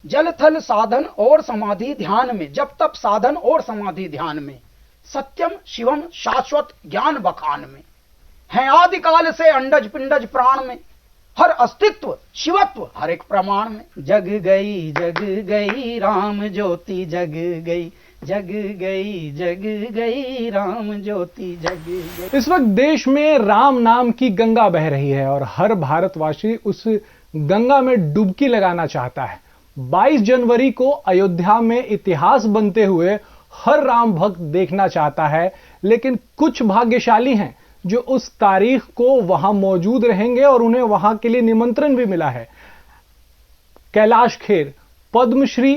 जल थल साधन और समाधि ध्यान में, जब तप साधन और समाधि ध्यान में, सत्यम शिवम शाश्वत ज्ञान बखान में, है आदिकाल से अंडज पिंडज प्राण में, हर अस्तित्व शिवत्व हर एक प्रमाण में। जग गई राम ज्योति जग गई, जग गई राम ज्योति जग गई। इस वक्त देश में राम नाम की गंगा बह रही है और हर भारतवासी उस गंगा में डुबकी लगाना चाहता है। 22 जनवरी को अयोध्या में इतिहास बनते हुए हर राम भक्त देखना चाहता है, लेकिन कुछ भाग्यशाली हैं जो उस तारीख को वहां मौजूद रहेंगे और उन्हें वहां के लिए निमंत्रण भी मिला है। कैलाश खेर पद्मश्री,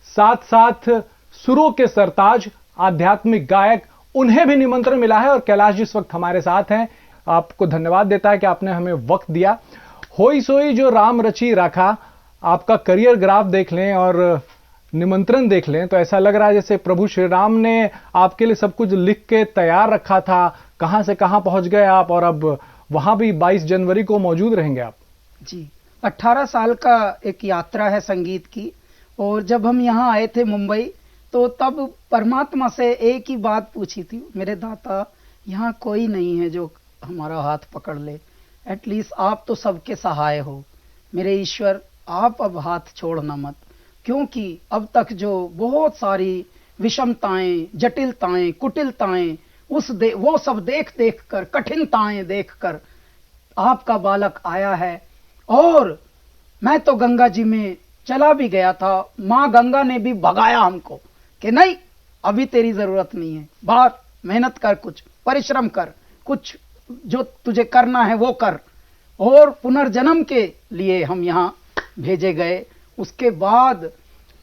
साथ साथ सुरों के सरताज, आध्यात्मिक गायक, उन्हें भी निमंत्रण मिला है और कैलाश जी इस वक्त हमारे साथ हैं। आपको धन्यवाद देता है कि आपने हमें वक्त दिया। होई सोई जो राम रची राखा, आपका करियर ग्राफ देख लें और निमंत्रण देख लें तो ऐसा लग रहा है जैसे प्रभु श्री राम ने आपके लिए सब कुछ लिख के तैयार रखा था। कहां से कहां पहुंच गए आप और अब वहां भी 22 जनवरी को मौजूद रहेंगे आप। जी, 18 साल का एक यात्रा है संगीत की, और जब हम यहाँ आए थे मुंबई तो तब परमात्मा से एक ही बात पूछी थी, मेरे दाता यहाँ कोई नहीं है जो हमारा हाथ पकड़ ले, एटलीस्ट आप तो सबके सहाय हो, मेरे ईश्वर आप अब हाथ छोड़ना मत, क्योंकि अब तक जो बहुत सारी विषमताएं, जटिलताएं, कुटिलताएं, वो सब देख देख कर, कठिनताएं देख कर आपका बालक आया है। और मैं तो गंगा जी में चला भी गया था, माँ गंगा ने भी भगाया हमको कि नहीं अभी तेरी जरूरत नहीं है, बाहर मेहनत कर, कुछ परिश्रम कर, कुछ जो तुझे करना है वो कर। और पुनर्जन्म के लिए हम यहाँ भेजे गए। उसके बाद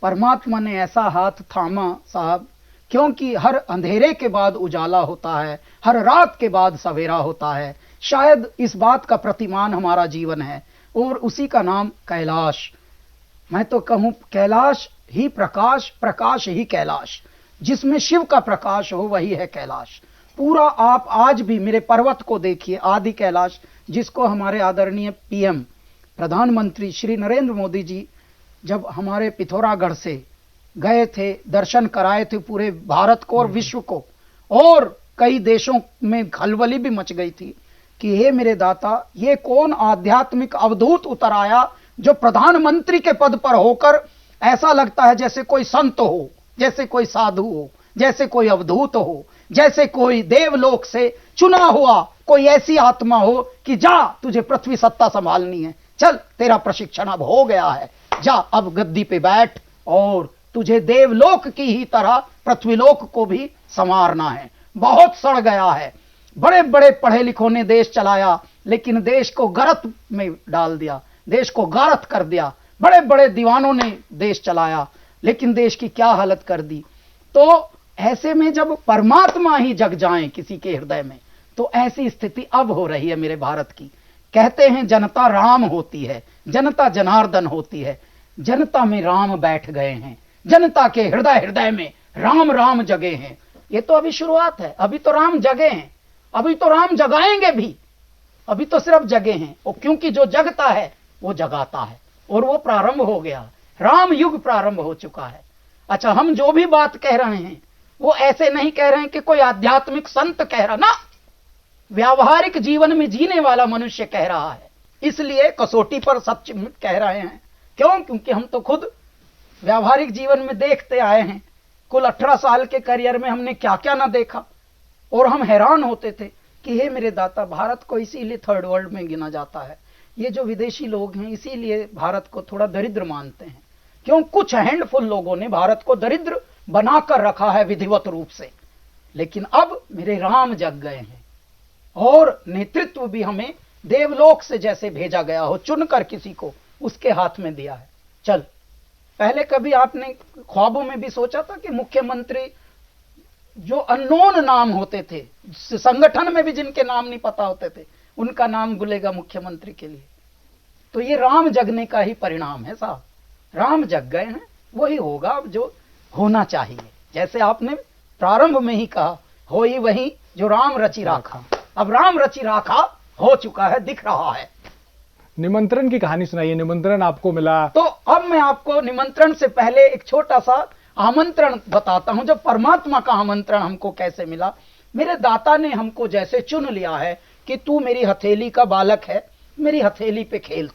परमात्मा ने ऐसा हाथ थामा साहब, क्योंकि हर अंधेरे के बाद उजाला होता है, हर रात के बाद सवेरा होता है। शायद इस बात का प्रतिमान हमारा जीवन है और उसी का नाम कैलाश। मैं तो कहूं कैलाश ही प्रकाश, प्रकाश ही कैलाश, जिसमें शिव का प्रकाश हो वही है कैलाश। पूरा आप आज भी मेरे पर्वत को देखिए, आदि कैलाश, जिसको हमारे आदरणीय पीएम प्रधानमंत्री श्री नरेंद्र मोदी जी जब हमारे पिथौरागढ़ से गए थे, दर्शन कराए थे पूरे भारत को और विश्व को, और कई देशों में खलबली भी मच गई थी कि हे मेरे दाता ये कौन आध्यात्मिक अवधूत उतर आया जो प्रधानमंत्री के पद पर होकर ऐसा लगता है जैसे कोई संत हो, जैसे कोई साधु हो, जैसे कोई अवधूत हो, जैसे कोई देवलोक से चुना हुआ कोई ऐसी आत्मा हो कि जा तुझे पृथ्वी सत्ता संभालनी है, चल तेरा प्रशिक्षण अब हो गया है, जा अब गद्दी पे बैठ और तुझे देवलोक की ही तरह पृथ्वीलोक को भी संवारना है। बहुत सड़ गया है, बड़े बड़े पढ़े लिखों ने देश चलाया लेकिन देश को गरत में डाल दिया, देश को गारत कर दिया। बड़े बड़े दीवानों ने देश चलाया लेकिन देश की क्या हालत कर दी। तो ऐसे में जब परमात्मा ही जग जाएं किसी के हृदय में, तो ऐसी स्थिति अब हो रही है मेरे भारत की। कहते हैं जनता राम होती है, जनता जनार्दन होती है, जनता में राम बैठ गए हैं, जनता के हृदय हृदय में राम राम जगे हैं। ये तो अभी शुरुआत है, अभी तो राम जगे हैं, अभी तो राम जगाएंगे भी, अभी तो सिर्फ जगे हैं। और क्योंकि जो जगता है वो जगाता है और वो प्रारंभ हो गया, राम युग प्रारंभ हो चुका है। अच्छा, हम जो भी बात कह रहे हैं वो ऐसे नहीं कह रहे हैं कि कोई आध्यात्मिक संत कह रहा, ना, व्यावहारिक जीवन में जीने वाला मनुष्य कह रहा है, इसलिए कसौटी पर सच कह रहे हैं। क्यों? क्योंकि हम तो खुद व्यावहारिक जीवन में देखते आए हैं। कुल 18 साल के करियर में हमने क्या क्या ना देखा, और हम हैरान होते थे कि हे मेरे दाता भारत को इसीलिए थर्ड वर्ल्ड में गिना जाता है, ये जो विदेशी लोग हैं इसीलिए भारत को थोड़ा दरिद्र मानते हैं। क्यों? कुछ हैंडफुल लोगों ने भारत को दरिद्र बनाकर रखा है विधिवत रूप से। लेकिन अब मेरे राम जग गए हैं और नेतृत्व भी हमें देवलोक से जैसे भेजा गया हो, चुनकर किसी को उसके हाथ में दिया है। चल, पहले कभी आपने ख्वाबों में भी सोचा था कि मुख्यमंत्री जो अननोन नाम होते थे, संगठन में भी जिनके नाम नहीं पता होते थे, उनका नाम बुलेगा मुख्यमंत्री के लिए? तो ये राम जगने का ही परिणाम है साहब। राम जग गए हैं, वही होगा जो होना चाहिए। जैसे आपने प्रारंभ में ही कहा, हो ही वही जो राम रचि राखा। अब राम रचि राखा हो चुका है, दिख रहा है। निमंत्रण की कहानी सुनाइए, निमंत्रण आपको मिला। तो अब मैं आपको निमंत्रण से पहले एक छोटा सा आमंत्रण बताता हूं, जब परमात्मा का आमंत्रण हमको कैसे मिला। मेरे दाता ने हमको जैसे चुन लिया है कि तू मेरी हथेली का बालक है, मेरी हथेली पे खेल,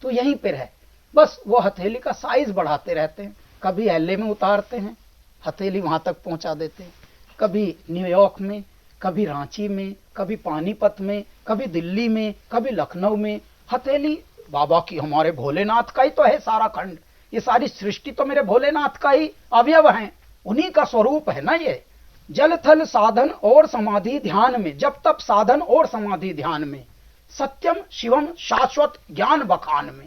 तू यहीं पे है। बस वो हथेली का साइज बढ़ाते रहते हैं, कभी एलए में उतारते हैं, हथेली वहां तक पहुंचा देते हैं, कभी न्यूयॉर्क में, कभी रांची में, कभी पानीपत में, कभी दिल्ली में, कभी लखनऊ में। हथेली बाबा की, हमारे भोलेनाथ का ही तो है सारा खंड, ये सारी सृष्टि तो मेरे भोलेनाथ का ही अवयव है, उन्हीं का स्वरूप है ना ये। जल थल साधन और समाधि ध्यान में, जब तब साधन और समाधि ध्यान में, सत्यम शिवम शाश्वत ज्ञान बखान में,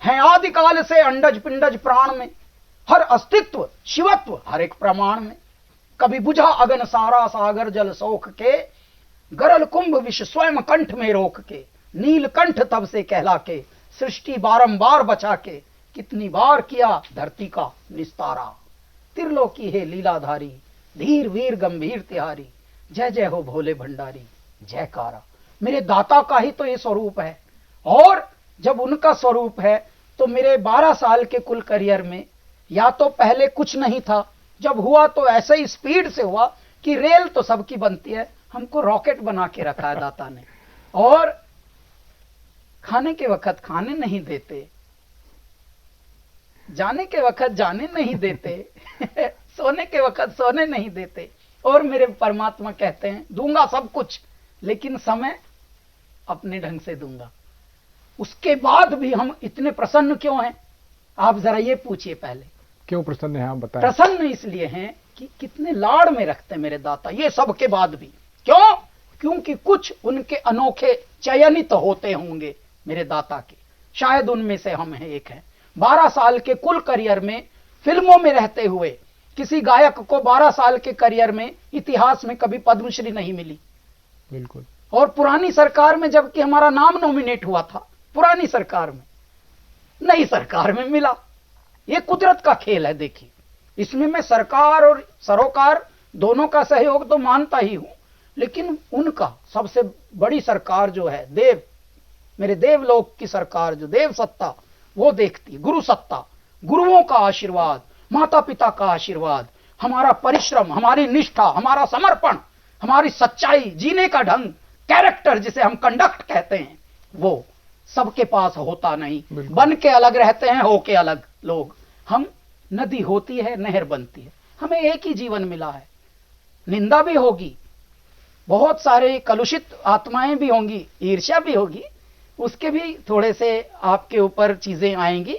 है आदिकाल से अंडज पिंडज प्राण में, हर अस्तित्व शिवत्व हर एक प्रमाण में। कभी बुझा अगन सारा सागर जल सोख के, गरल कुंभ विष स्वयं कंठ में रोक के, नीलकंठ तब से कहला के, सृष्टि बारंबार बचा के, कितनी बार किया धरती का निस्तारा। त्रिलोकी है लीलाधारी, धीर वीर गंभीर तिहारी, जय जय हो भोले भंडारी जयकारा। मेरे दाता का ही तो ये स्वरूप है। और जब उनका स्वरूप है तो मेरे 12 साल के कुल करियर में या तो पहले कुछ नहीं था, जब हुआ तो ऐसे ही स्पीड से हुआ कि रेल तो सबकी बनती है, हमको रॉकेट बना के रखा है दाता ने। और खाने के वक्त खाने नहीं देते, जाने के वक्त जाने नहीं देते, सोने के वक्त सोने नहीं देते। और मेरे परमात्मा कहते हैं दूंगा सब कुछ, लेकिन समय अपने ढंग से दूंगा। उसके बाद भी हम इतने प्रसन्न क्यों हैं, आप जरा ये पूछिए पहले। क्यों प्रसन्न हैं आप बताएं। प्रसन्न इसलिए हैं कि कितने लाड़ में रखते हैं मेरे दाता, ये सब के बाद भी। क्यों? क्योंकि कुछ उनके अनोखे चयनित होते होंगे मेरे दाता के, शायद उनमें से हम हैं, एक हैं। 12 साल के कुल करियर में, फिल्मों में रहते हुए किसी गायक को 12 साल के करियर में इतिहास में कभी पद्मश्री नहीं मिली। बिल्कुल। और पुरानी सरकार में जबकि हमारा नाम नॉमिनेट हुआ था, पुरानी सरकार में, नई सरकार में मिला। ये कुदरत का खेल है। देखिए, इसमें मैं सरकार और सरोकार दोनों का सहयोग तो मानता ही हूं, लेकिन उनका सबसे बड़ी सरकार जो है देव, मेरे देवलोक की सरकार जो देव सत्ता, वो देखती है। गुरु सत्ता, गुरुओं का आशीर्वाद, माता पिता का आशीर्वाद, हमारा परिश्रम, हमारी निष्ठा, हमारा समर्पण, हमारी सच्चाई, जीने का ढंग, कैरेक्टर जिसे हम कंडक्ट कहते हैं, वो सबके पास होता नहीं। बन के अलग रहते हैं, हो के अलग लोग। हम, नदी होती है, नहर बनती है, हमें एक ही जीवन मिला है। निंदा भी होगी, बहुत सारे कलुषित आत्माएं भी होंगी, ईर्ष्या भी होगी, उसके भी थोड़े से आपके ऊपर चीजें आएंगी,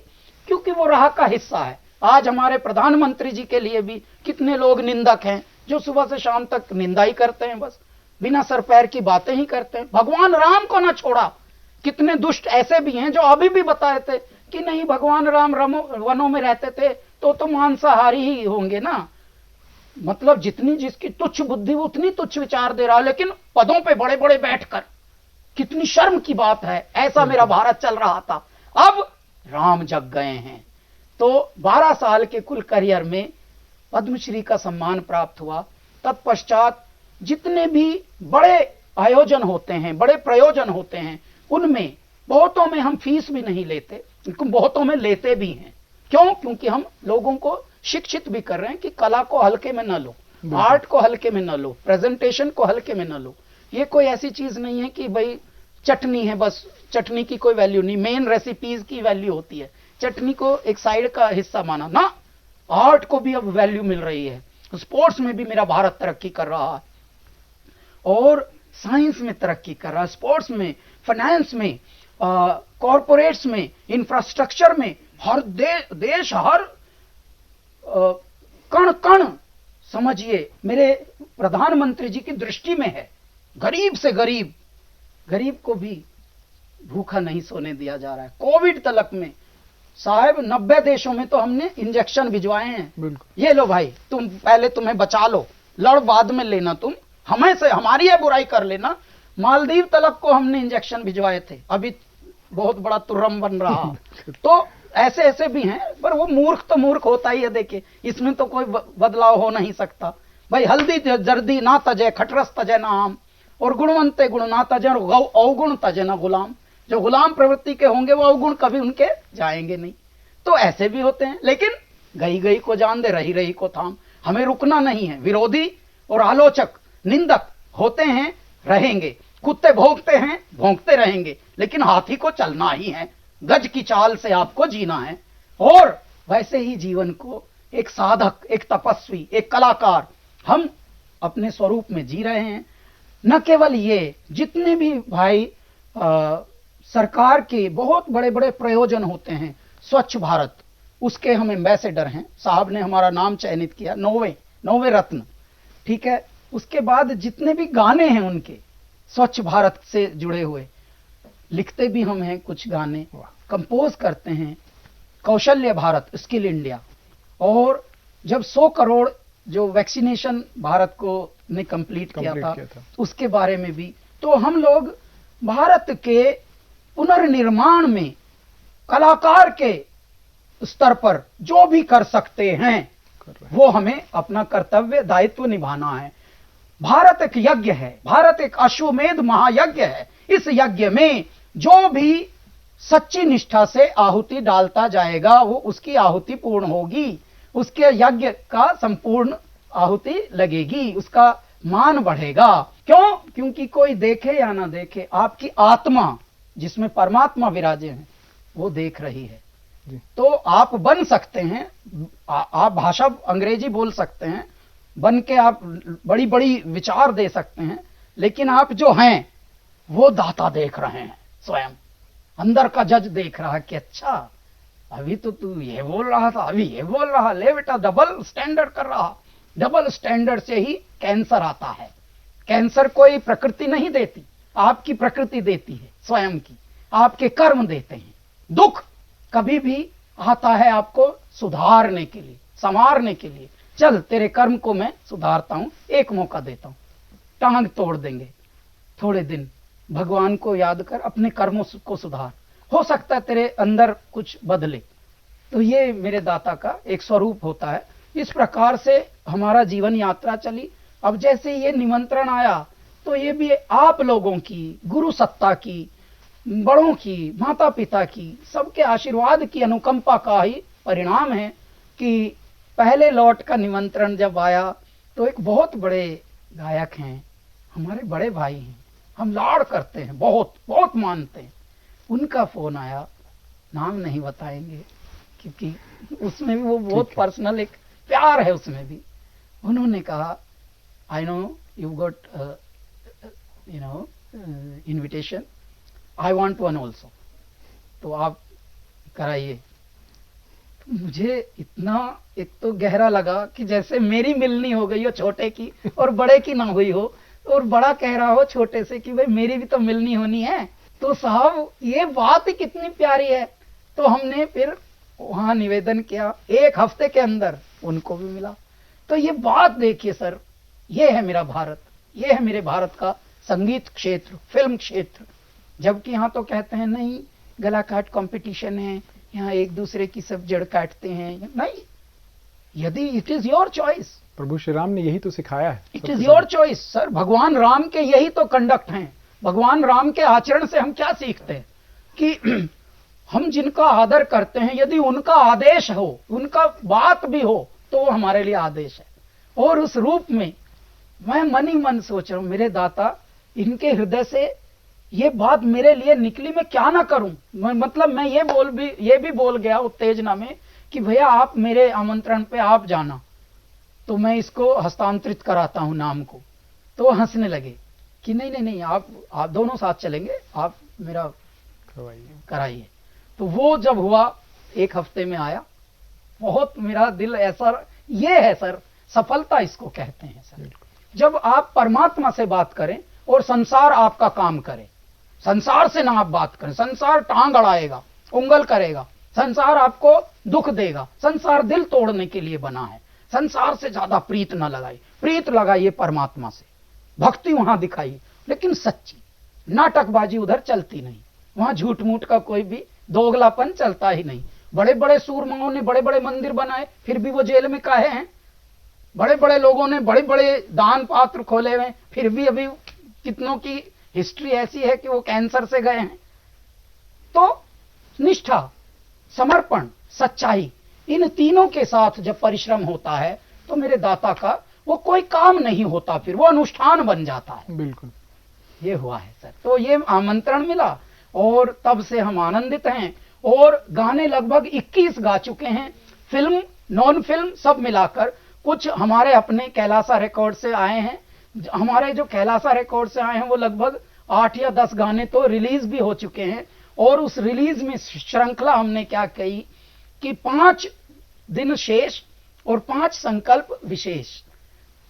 क्योंकि वो राह का हिस्सा है। आज हमारे प्रधानमंत्री जी के लिए भी कितने लोग निंदक हैं, जो सुबह से शाम तक निंदा ही करते हैं, बस बिना सर पैर की बातें ही करते हैं। भगवान राम को ना छोड़ा, कितने दुष्ट ऐसे भी हैं जो अभी भी बता रहे थे कि नहीं, भगवान राम वनों में रहते थे तो मांसाहारी ही होंगे ना। मतलब जितनी जिसकी तुच्छ बुद्धि उतनी तुच्छ विचार दे रहा, लेकिन पदों पे बड़े बड़े बैठकर, कितनी शर्म की बात है। ऐसा मेरा भारत चल रहा था, अब राम जग गए हैं। तो 12 साल के कुल करियर में पद्मश्री का सम्मान प्राप्त हुआ। तत्पश्चात जितने भी बड़े आयोजन होते हैं, बड़े प्रयोजन होते हैं, उनमें बहुतों में हम फीस भी नहीं लेते, बहुतों में लेते भी हैं। क्यों? क्योंकि हम लोगों को शिक्षित भी कर रहे हैं कि कला को हल्के में न लो, आर्ट को हल्के में न लो, प्रेजेंटेशन को हल्के में न लो। ये कोई ऐसी चीज नहीं है कि भाई चटनी है, बस चटनी की कोई वैल्यू नहीं, मेन रेसिपीज की वैल्यू होती है। चटनी को एक साइड का हिस्सा माना ना, आर्ट को भी अब वैल्यू मिल रही है। स्पोर्ट्स में भी मेरा भारत तरक्की कर रहा है, और साइंस में तरक्की कर रहा है, स्पोर्ट्स में, फाइनेंस में, कॉरपोरेट्स में, इंफ्रास्ट्रक्चर में। हर देश हर कण कण समझिए मेरे प्रधानमंत्री जी की दृष्टि में है। गरीब से गरीब, गरीब को भी भूखा नहीं सोने दिया जा रहा है। कोविड तलक में साहब 90 देशों में तो हमने इंजेक्शन भिजवाए हैं। ये लो भाई, तुम पहले तुम्हें बचा लो, लड़ बाद में लेना, तुम हमें से हमारी है बुराई कर लेना। मालदीव तलक को हमने इंजेक्शन भिजवाए थे, अभी बहुत बड़ा तुर्रम बन रहा। तो ऐसे ऐसे भी हैं, पर वो मूर्ख तो मूर्ख होता ही है। देखिए, इसमें तो कोई बदलाव हो नहीं सकता। भाई हल्दी जर्दी ना तजे, खटरस तजे ना आम, और गुणवंते गुण ना तजे, और अवगुण तजे ना गुलाम। जो गुलाम प्रवृत्ति के होंगे वो अवगुण कभी उनके जाएंगे नहीं। तो ऐसे भी होते हैं, लेकिन गई गई को जान दे, रही रही को थाम। हमें रुकना नहीं है। विरोधी और आलोचक, निंदक होते हैं, रहेंगे। कुत्ते भौंकते हैं, भौंकते रहेंगे, लेकिन हाथी को चलना ही है। गज की चाल से आपको जीना है। और वैसे ही जीवन को एक साधक, एक तपस्वी, एक कलाकार हम अपने स्वरूप में जी रहे हैं। न केवल ये, जितने भी भाई सरकार के बहुत बड़े बड़े प्रयोजन होते हैं, स्वच्छ भारत, उसके हम एम्बेसडर हैं। साहब ने हमारा नाम चयनित किया, 9वें रत्न, ठीक है। उसके बाद जितने भी गाने हैं उनके स्वच्छ भारत से जुड़े हुए, लिखते भी हम हैं कुछ गाने, कंपोज करते हैं। कौशल्य भारत, स्किल इंडिया, और जब 100 करोड़ जो वैक्सीनेशन भारत को ने कंप्लीट किया था उसके बारे में भी। तो हम लोग भारत के पुनर्निर्माण में कलाकार के स्तर पर जो भी कर सकते हैं वो हमें अपना कर्तव्य, दायित्व निभाना है। भारत एक यज्ञ है, भारत एक अश्वमेध महायज्ञ है। इस यज्ञ में जो भी सच्ची निष्ठा से आहुति डालता जाएगा वो उसकी आहुति पूर्ण होगी, उसके यज्ञ का संपूर्ण आहुति लगेगी, उसका मान बढ़ेगा। क्यों? क्योंकि कोई देखे या ना देखे, आपकी आत्मा जिसमें परमात्मा विराजे हैं वो देख रही है। तो आप बन सकते हैं, आप भाषा अंग्रेजी बोल सकते हैं, बन के आप बड़ी बड़ी विचार दे सकते हैं, लेकिन आप जो हैं वो दाता देख रहे हैं। स्वयं अंदर का जज देख रहा है कि अच्छा अभी तो तू ये बोल रहा था, अभी ये बोल रहा, ले बेटा डबल स्टैंडर्ड कर रहा। डबल स्टैंडर्ड से ही कैंसर आता है। कैंसर कोई प्रकृति नहीं देती, आपकी प्रकृति देती है, स्वयं की, आपके कर्म देते हैं। दुख कभी भी आता है आपको सुधारने के लिए, संवारने के लिए। चल तेरे कर्म को मैं सुधारता हूं, एक मौका देता हूं। टांग तोड़ देंगे थोड़े दिन, भगवान को याद कर, अपने कर्मों को सुधार, हो सकता है तेरे अंदर कुछ बदले। तो ये मेरे दाता का एक स्वरूप होता है। इस प्रकार से हमारा जीवन यात्रा चली। अब जैसे ये निमंत्रण आया तो ये भी आप लोगों की, गुरु सत्ता की, बड़ों की, माता पिता की, सबके आशीर्वाद की, अनुकंपा का ही परिणाम है कि पहले लौट का निमंत्रण जब आया तो एक बहुत बड़े गायक हैं, हमारे बड़े भाई हैं, हम लाड़ करते हैं, बहुत बहुत मानते हैं। उनका फोन आया, नाम नहीं बताएंगे क्योंकि उसमें भी वो बहुत पर्सनल एक प्यार है उसमें भी। उन्होंने कहा I know you got invitation, I want one also, तो आप कराइए। तो मुझे इतना एक तो गहरा लगा कि जैसे मेरी मिलनी हो गई हो छोटे की और बड़े की ना हुई हो, और बड़ा कह रहा हो छोटे से कि भाई मेरी भी तो मिलनी होनी है। तो साहब ये बात ही कितनी प्यारी है। तो हमने फिर वहां निवेदन किया, 1 हफ्ते के अंदर उनको भी मिला। तो ये बात देखिए सर, ये है मेरा भारत, ये है मेरे भारत का संगीत क्षेत्र, फिल्म क्षेत्र। जबकि यहाँ तो कहते हैं नहीं गला काट कंपटीशन है, यहाँ एक दूसरे की सब जड़ काटते हैं। नहीं, यदि इट इज योर चॉइस, प्रभु श्री राम ने यही तो सिखाया है, it is your choice sir. भगवान राम के यही तो कंडक्ट हैं। भगवान राम के आचरण से हम क्या सीखते हैं कि हम जिनका आदर करते हैं, यदि उनका आदेश हो, उनका बात भी हो, तो वो हमारे लिए आदेश है। और उस रूप में मैं मन ही मन सोच रहा हूं, मेरे दाता इनके हृदय से ये बात मेरे लिए निकली, मैं क्या ना करूं। मतलब मैं ये भी बोल गया उत्तेजना में कि भैया आप मेरे आमंत्रण पे आप जाना, तो मैं इसको हस्तांतरित कराता हूं नाम को। तो हंसने लगे कि नहीं नहीं नहीं, आप दोनों साथ चलेंगे, आप मेरा कराइए। तो वो जब हुआ 1 हफ्ते में आया, बहुत मेरा दिल ऐसा, ये है सर सफलता, इसको कहते हैं सर। जब आप परमात्मा से बात करें और संसार आपका काम करे, संसार से ना आप बात करें, संसार टांग अड़ाएगा, उंगल करेगा, संसार आपको दुख देगा, संसार दिल तोड़ने के लिए बना है। संसार से ज्यादा प्रीत ना लगाई, प्रीत लगाइए परमात्मा से, भक्ति वहां दिखाइए, लेकिन सच्ची। नाटकबाजी उधर चलती नहीं, वहां झूठ मूठ का कोई भी दोगलापन चलता ही नहीं। बड़े बड़े सूरमाओं ने बड़े बड़े मंदिर बनाए, फिर भी वो जेल में काहे हैं। बड़े बड़े लोगों ने बड़े बड़े दान पात्र खोले हुए, फिर भी अभी कितनों की हिस्ट्री ऐसी है कि वो कैंसर से गए हैं। तो निष्ठा, समर्पण, सच्चाई, इन तीनों के साथ जब परिश्रम होता है तो मेरे दाता का वो कोई काम नहीं होता, फिर वो अनुष्ठान बन जाता है। बिल्कुल, ये हुआ है सर। तो ये आमंत्रण मिला और तब से हम आनंदित हैं और गाने लगभग 21 गा चुके हैं, फिल्म नॉन फिल्म सब मिलाकर। कुछ हमारे अपने कैलासा रिकॉर्ड से आए हैं, हमारे जो कैलासा रिकॉर्ड से आए हैं वो लगभग 8 या 10 गाने तो रिलीज भी हो चुके हैं। और उस रिलीज में श्रृंखला हमने क्या कही कि 5 दिन शेष और 5 संकल्प विशेष,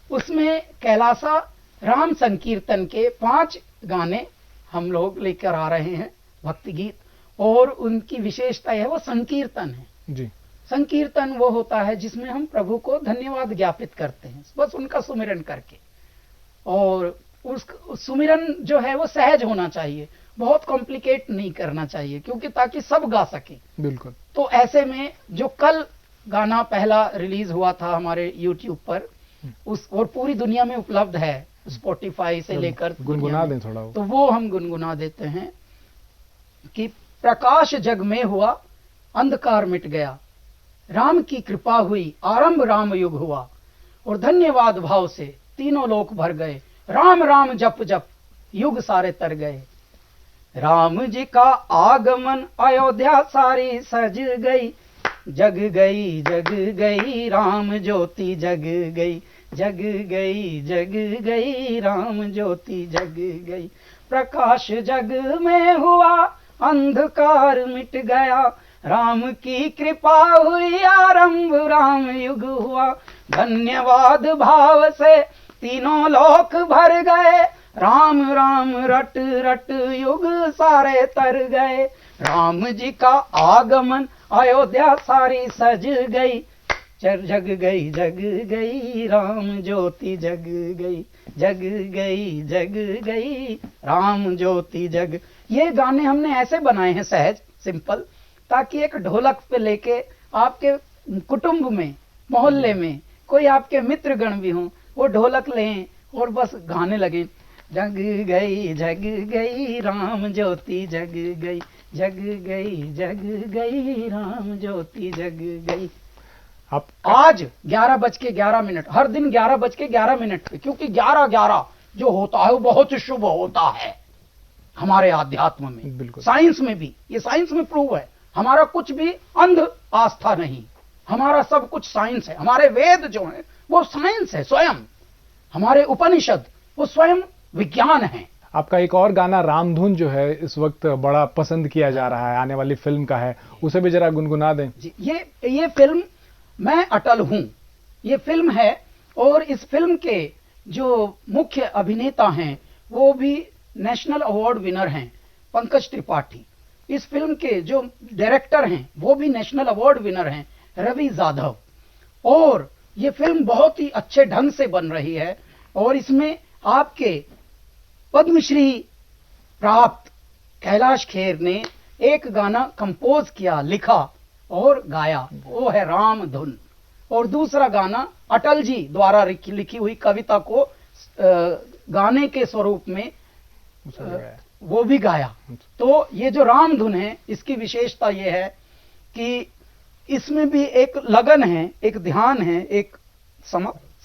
उसमें कैलासा राम संकीर्तन के 5 गाने हम लोग लेकर आ रहे हैं, भक्ति गीत। और उनकी विशेषता यह है वो संकीर्तन है जी। संकीर्तन वो होता है जिसमें हम प्रभु को धन्यवाद ज्ञापित करते हैं, बस उनका सुमिरन करके। और उस सुमिरन जो है वो सहज होना चाहिए, बहुत कॉम्प्लिकेट नहीं करना चाहिए, क्योंकि ताकि सब गा सके। बिल्कुल। तो ऐसे में जो कल गाना पहला रिलीज हुआ था हमारे YouTube पर, उस और पूरी दुनिया में उपलब्ध है, स्पॉटिफाई से लेकर, गुनगुना दें थोड़ा तो वो हम गुनगुना देते हैं कि प्रकाश जग में हुआ, अंधकार मिट गया, राम की कृपा हुई, आरंभ राम युग हुआ, और धन्यवाद भाव से तीनों लोक भर गए, राम राम जप जप युग सारे तर गए। राम जी का आगमन अयोध्या सारी सज गई, जग गई जग गई राम ज्योति जग गई, जग गई जग गई राम ज्योति जग गई। प्रकाश जग में हुआ, अंधकार मिट गया, राम की कृपा हुई, आरंभ राम युग हुआ। धन्यवाद भाव से तीनों लोक भर गए, राम राम रट रट युग सारे तर गए। राम जी का आगमन अयोध्या सारी सज गई, जग गई राम ज्योति जग गई, जग गई राम ज्योति जग। ये गाने हमने ऐसे बनाए हैं सहज सिंपल, ताकि एक ढोलक पे लेके आपके कुटुंब में, मोहल्ले में कोई आपके मित्र गण भी हों, वो ढोलक लें और बस गाने लगे, जग गई राम ज्योति जग गई, जग गई राम ज्योति जग गई। आप आज 11:11, हर दिन 11:11 पे, क्योंकि 11:11 जो होता है वो बहुत शुभ होता है हमारे आध्यात्म में, बिल्कुल। साइंस में भी, ये साइंस में प्रूव है। हमारा कुछ भी अंध आस्था नहीं, हमारा सब कुछ साइंस है। हमारे वेद जो है वो साइंस है स्वयं, हमारे उपनिषद वो स्वयं विज्ञान है। आपका एक और गाना रामधुन जो है इस वक्त बड़ा पसंद किया जा रहा है, आने वाली फिल्म का है, उसे भी जरा गुनगुना दें। जी, ये फिल्म मैं अटल हूं, ये फिल्म है। और इस फिल्म के जो मुख्य अभिनेता हैं वो भी नेशनल अवार्ड विनर हैं, पंकज त्रिपाठी। इस फिल्म के जो डायरेक्टर हैं वो भी नेशनल अवार्ड विनर हैं, रवि जाधव। और ये फिल्म बहुत ही अच्छे ढंग से बन रही है। और इसमें आपके पद्मश्री प्राप्त कैलाश खेर ने एक गाना कंपोज किया, लिखा और गाया, वो है रामधुन। और दूसरा गाना अटल जी द्वारा लिखी हुई कविता को गाने के स्वरूप में वो भी गाया। तो ये जो रामधुन है इसकी विशेषता ये है कि इसमें भी एक लगन है, एक ध्यान है, एक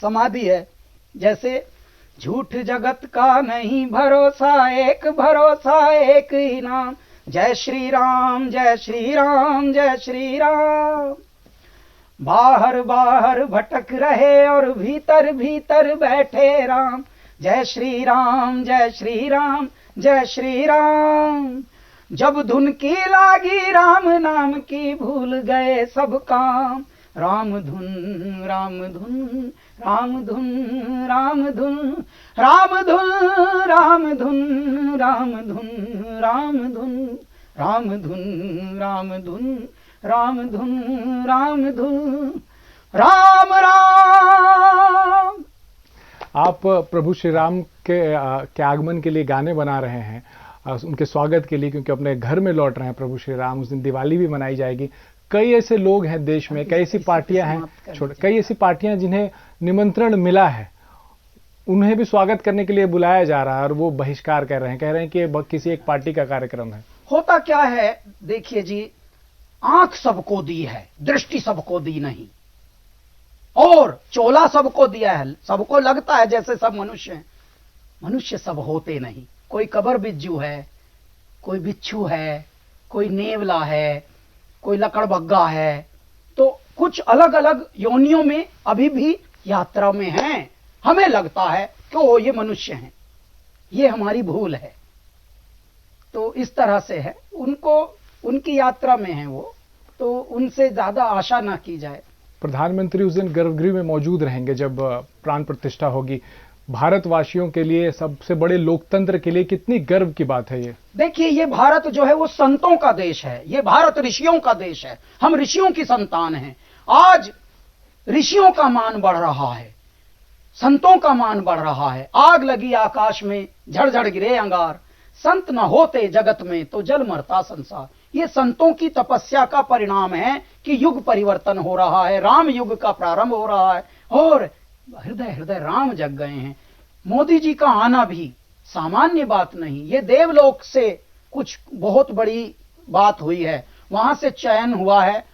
समाधि है। जैसे झूठ जगत का नहीं भरोसा, एक भरोसा एक ही नाम, जय श्री राम जय श्री राम जय श्री राम। बाहर बाहर भटक रहे और भीतर भीतर बैठे राम, जय श्री राम जय श्री राम जय श्री राम। जब धुन की लागी राम नाम की, भूल गए सब काम, राम धुन राम धुन राम धुन राम धुन राम धुन राम धुन राम धुन राम धुन राम धुन राम धुन राम धुन राम धुन राम राम। आप प्रभु श्री राम के आगमन के लिए गाने बना रहे हैं, उनके स्वागत के लिए, क्योंकि अपने घर में लौट रहे हैं प्रभु श्री राम। उस दिन दिवाली भी मनाई जाएगी। कई ऐसे लोग हैं देश में, कई ऐसी पार्टियां हैं, कई ऐसी पार्टियां जिन्हें निमंत्रण मिला है, उन्हें भी स्वागत करने के लिए बुलाया जा रहा है और वो बहिष्कार कर रहे हैं, कह रहे हैं कि ये किसी एक पार्टी का कार्यक्रम है। होता क्या है, देखिए जी, आंख सबको दी है, दृष्टि सबको दी नहीं, और चोला सबको दिया है। सबको लगता है जैसे सब मनुष्य हैं, मनुष्य सब होते नहीं। कोई कबर बिज्जू है, कोई बिच्छू है, कोई नेवला है, कोई लकड़बग्गा है। तो कुछ अलग अलग योनियों में अभी भी यात्रा में हैं। हमें लगता है कि वो ये मनुष्य हैं, ये हमारी भूल है। तो इस तरह से है, उनको उनकी यात्रा में है वो, तो उनसे ज्यादा आशा ना की जाए। प्रधानमंत्री उस दिन गर्भगृह में मौजूद रहेंगे जब प्राण प्रतिष्ठा होगी। भारतवासियों के लिए, सबसे बड़े लोकतंत्र के लिए कितनी गर्व की बात है ये। देखिए, ये भारत जो है वो संतों का देश है, ये भारत ऋषियों का देश है। हम ऋषियों की संतान हैं। आज ऋषियों का मान बढ़ रहा है, संतों का मान बढ़ रहा है। आग लगी आकाश में, झड़झड़ गिरे अंगार, संत न होते जगत में तो जल मरता संसार। ये संतों की तपस्या का परिणाम है कि युग परिवर्तन हो रहा है, राम युग का प्रारंभ हो रहा है, और हृदय हृदय राम जग गए हैं। मोदी जी का आना भी सामान्य बात नहीं, ये देवलोक से कुछ बहुत बड़ी बात हुई है, वहां से चयन हुआ है।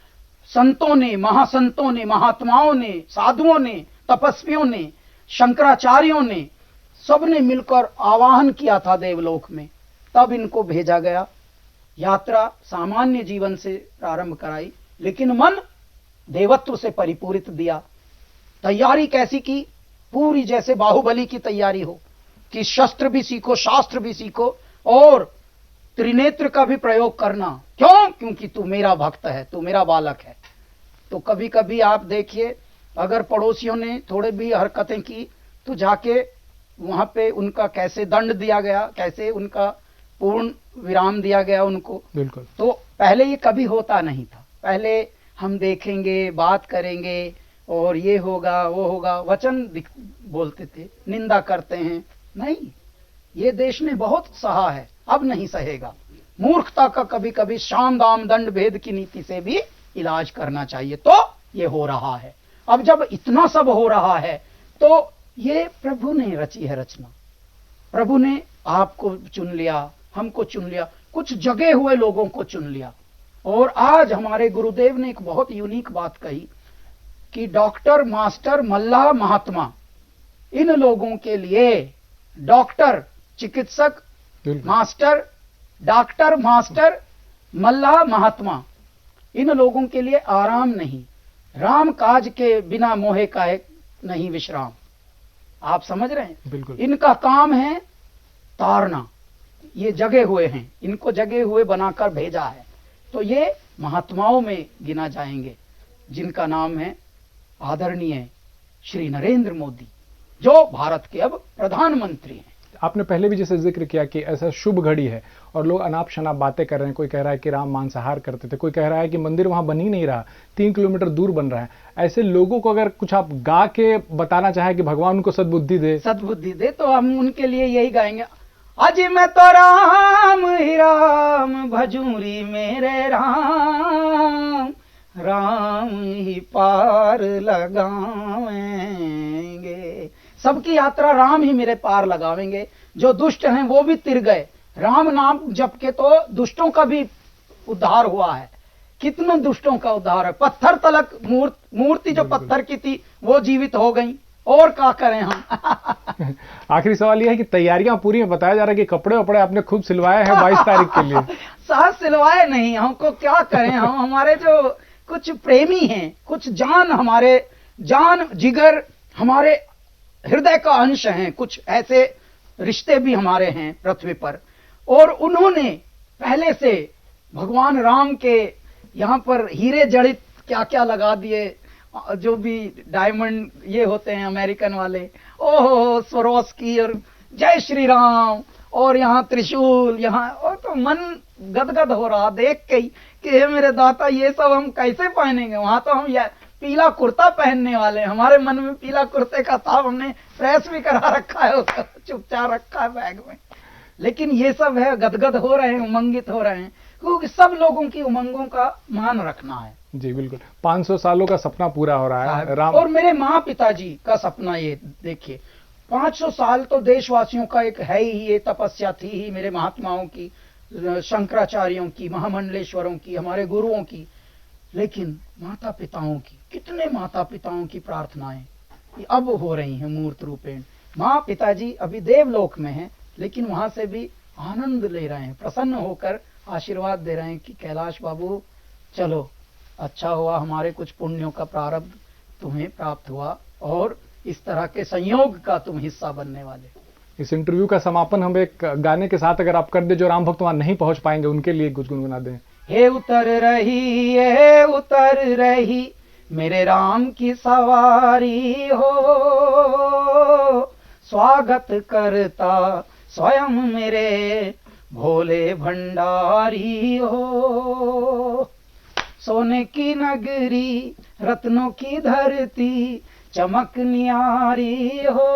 संतों ने, महासंतों ने, महात्माओं ने, साधुओं ने, तपस्वियों ने, शंकराचार्यों ने, सबने मिलकर आवाहन किया था देवलोक में, तब इनको भेजा गया। यात्रा सामान्य जीवन से प्रारंभ कराई, लेकिन मन देवत्व से परिपूरित दिया। तैयारी कैसी की? पूरी जैसे बाहुबली की तैयारी हो कि शस्त्र भी सीखो, शास्त्र भी सीखो, और त्रिनेत्र का भी प्रयोग करना। क्यों? क्योंकि तू मेरा भक्त है, तू मेरा बालक है। तो कभी कभी आप देखिए, अगर पड़ोसियों ने थोड़े भी हरकतें की तो जाके वहां पे उनका कैसे दंड दिया गया, कैसे उनका पूर्ण विराम दिया गया उनको। बिल्कुल। तो पहले ये कभी होता नहीं था। पहले हम देखेंगे, बात करेंगे, और ये होगा वो होगा, वचन बोलते थे, निंदा करते हैं। नहीं, ये देश ने बहुत सहा है, अब नहीं सहेगा। मूर्खता का कभी कभी शाम दाम दंड भेद की नीति से भी इलाज करना चाहिए। तो ये हो रहा है। अब जब इतना सब हो रहा है तो ये प्रभु ने रची है रचना। प्रभु ने आपको चुन लिया, हमको चुन लिया, कुछ जगे हुए लोगों को चुन लिया। और आज हमारे गुरुदेव ने एक बहुत यूनिक बात कही कि डॉक्टर, मास्टर, मल्लाह, महात्मा, इन लोगों के लिए, डॉक्टर, चिकित्सक, मास्टर, डॉक्टर, मास्टर, मल्लाह, महात्मा, इन लोगों के लिए आराम नहीं। राम काज के बिना मोहे का एक नहीं विश्राम। आप समझ रहे हैं? बिल्कुल। इनका काम है तारना। ये जगे हुए हैं, इनको जगे हुए बनाकर भेजा है। तो ये महात्माओं में गिना जाएंगे, जिनका नाम है आदरणीय श्री नरेंद्र मोदी, जो भारत के अब प्रधानमंत्री हैं। आपने पहले भी जैसे जिक्र किया कि ऐसा शुभ घड़ी है और लोग अनाप शनाप बातें कर रहे हैं। कोई कह रहा है कि राम मांसाहार करते थे, कोई कह रहा है कि मंदिर वहां बन ही नहीं रहा, 3 किलोमीटर दूर बन रहा है। ऐसे लोगों को अगर कुछ आप गा के बताना चाहें कि भगवान उनको सद्बुद्धि दे, तो हम उनके लिए यही गाएंगे, अज मैं तो राम ही राम भजूरी मेरे राम, राम ही पार लगावेंगे। सबकी यात्रा राम ही मेरे पार लगावेंगे। जो दुष्ट हैं वो भी तिर गए। राम नाम जप के तो दुष्टों का भी उद्धार हुआ है। कितने दुष्टों का उद्धार है। पत्थर तलक मूर्ति जो पत्थर की थी वो जीवित हो गई। और क्या करें हम। आखिरी सवाल यह है कि तैयारियां पूरी हैं। बताया जा रहा है कि कपड़े वपड़े आपने खूब सिलवाए हैं 22 तारीख के लिए। साथ सिलवाए नहीं, हमको क्या करें। हम हमारे जो कुछ प्रेमी हैं, कुछ जान, हमारे जान जिगर, हमारे हृदय का अंश हैं, कुछ ऐसे रिश्ते भी हमारे हैं पृथ्वी पर। और उन्होंने पहले से भगवान राम के यहाँ पर हीरे जड़ित क्या क्या लगा दिए, जो भी डायमंड ये होते हैं अमेरिकन वाले, ओहो स्वरोस्की और जय श्री राम, और यहाँ त्रिशूल, यहाँ, और तो मन गदगद हो रहा देख के ही कि हे मेरे दाता, ये सब हम कैसे पहनेंगे। वहां तो हम पीला कुर्ता पहनने वाले, हमारे मन में पीला कुर्ते का था, हमने प्रेस भी करा रखा है, उसका चुपचाप रखा है बैग में। लेकिन ये सब है, गदगद हो रहे हैं, उमंगित हो रहे हैं, क्योंकि सब लोगों की उमंगों का मान रखना है। जी बिल्कुल। 500 सालों का सपना पूरा हो रहा है राम। और मेरे माँ पिताजी का सपना, ये देखिए 500 साल तो देशवासियों का एक है ही, ये तपस्या थी ही मेरे महात्माओं की। शंकराचार्यों की, महामंडलेश्वरों की, हमारे गुरुओं की, लेकिन माता पिताओं की, कितने माता पिताओं की प्रार्थनाएं अब हो रही हैं मूर्त रूपेण। माँ पिताजी अभी देवलोक में हैं, लेकिन वहां से भी आनंद ले रहे हैं, प्रसन्न होकर आशीर्वाद दे रहे हैं कि कैलाश बाबू चलो, अच्छा हुआ हमारे कुछ पुण्यों का प्रारब्ध तुम्हें प्राप्त हुआ और इस तरह के संयोग का तुम हिस्सा बनने वाले। इस इंटरव्यू का समापन हम एक गाने के साथ अगर आप कर दे, जो राम भक्त वहां नहीं पहुंच पाएंगे उनके लिए कुछ गुनगुना दें। हे उतर रही मेरे राम की सवारी हो, स्वागत करता स्वयं मेरे भोले भंडारी हो। सोने की नगरी, रत्नों की धरती, चमक न्यारी हो,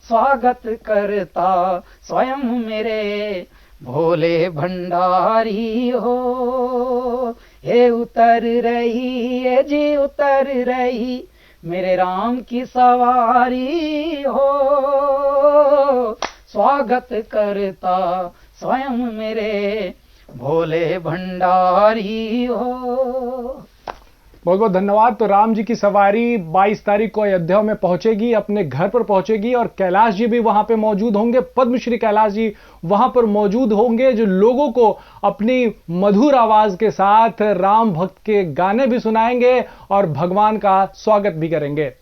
स्वागत करता स्वयं मेरे भोले भंडारी हो। हे उतर रही मेरे राम की सवारी हो, स्वागत करता स्वयं मेरे भोले भंडारी हो। बहुत बहुत धन्यवाद। तो राम जी की सवारी 22 तारीख को अयोध्या में पहुंचेगी, अपने घर पर पहुंचेगी और कैलाश जी भी वहां पे मौजूद होंगे। पद्मश्री कैलाश जी वहां पर मौजूद होंगे, जो लोगों को अपनी मधुर आवाज के साथ राम भक्त के गाने भी सुनाएंगे और भगवान का स्वागत भी करेंगे।